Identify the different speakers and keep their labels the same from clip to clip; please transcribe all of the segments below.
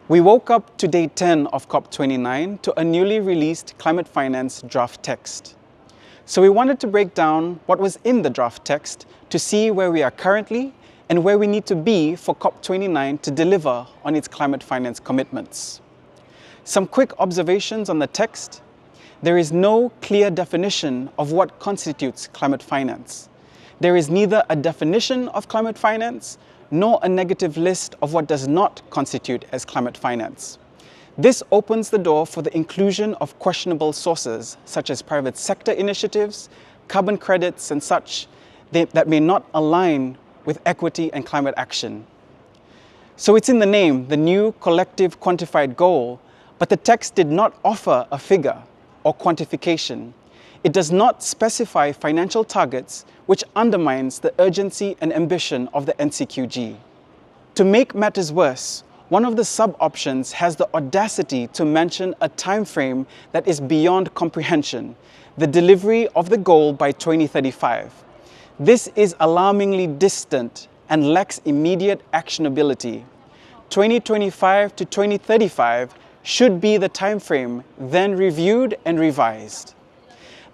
Speaker 1: We woke up to day 10 of COP29 to a newly released climate finance draft text. So we wanted to break down what was in the draft text to see where we are currently and where we need to be for COP29 to deliver on its climate finance commitments. Some quick observations on the text. There is no clear definition of what constitutes climate finance. There is neither a definition of climate finance nor a negative list of what does not constitute as climate finance. This opens the door for the inclusion of questionable sources such as private sector initiatives, carbon credits and such that may not align with equity and climate action. So it's in the name, the new Collective Quantified Goal, but the text did not offer a figure or quantification. It does not specify financial targets, which undermines the urgency and ambition of the NCQG. To make matters worse, one of the sub-options has the audacity to mention a time frame that is beyond comprehension, the delivery of the goal by 2035. This is alarmingly distant and lacks immediate actionability. 2025 to 2035 should be the time frame, then reviewed and revised.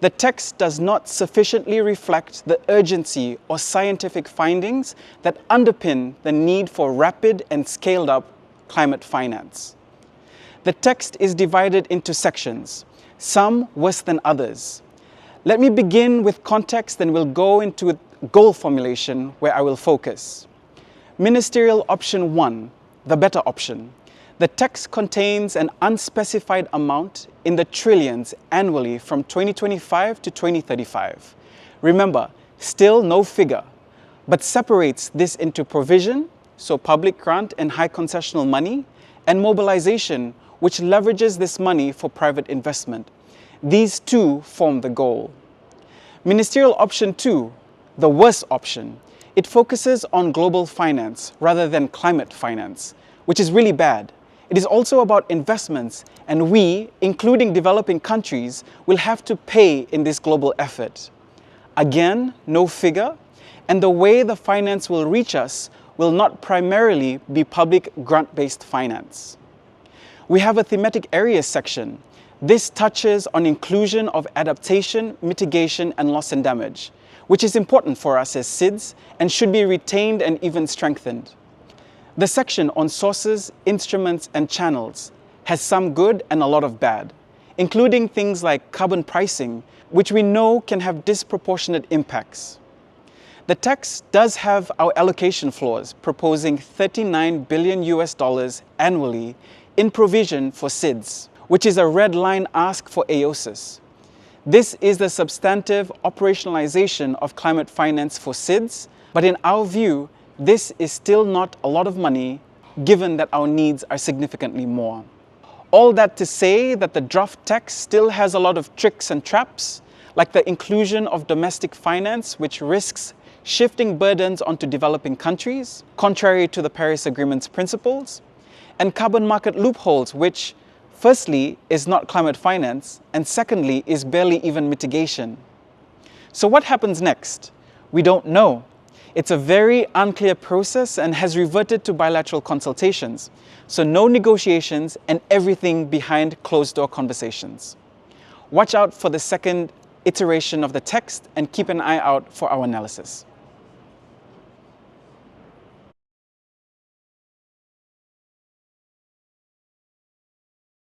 Speaker 1: The text does not sufficiently reflect the urgency or scientific findings that underpin the need for rapid and scaled-up climate finance. The text is divided into sections, some worse than others. Let me begin with context, then we'll go into goal formulation where I will focus. Ministerial option 1, the better option. The text contains an unspecified amount in the trillions annually from 2025 to 2035. Remember, still no figure, but separates this into provision, so public grant and high concessional money, and mobilization, which leverages this money for private investment. These two form the goal. Ministerial option 2, the worst option. It focuses on global finance rather than climate finance, which is really bad. It is also about investments, and we, including developing countries, will have to pay in this global effort. Again, no figure, and the way the finance will reach us will not primarily be public grant-based finance. We have a thematic areas section. This touches on inclusion of adaptation, mitigation, and loss and damage, which is important for us as SIDS and should be retained and even strengthened. The section on sources, instruments, and channels has some good and a lot of bad, including things like carbon pricing, which we know can have disproportionate impacts. The text does have our allocation floors, proposing $39 billion annually in provision for SIDS, which is a red line ask for AOSIS. This is the substantive operationalization of climate finance for SIDS, but in our view, this is still not a lot of money, given that our needs are significantly more. All that to say that the draft text still has a lot of tricks and traps, like the inclusion of domestic finance, which risks shifting burdens onto developing countries, contrary to the Paris Agreement's principles, and carbon market loopholes, which, firstly, is not climate finance, and secondly, is barely even mitigation. So what happens next? We don't know. It's a very unclear process and has reverted to bilateral consultations, so no negotiations and everything behind closed-door conversations. Watch out for the second iteration of the text and keep an eye out for our analysis.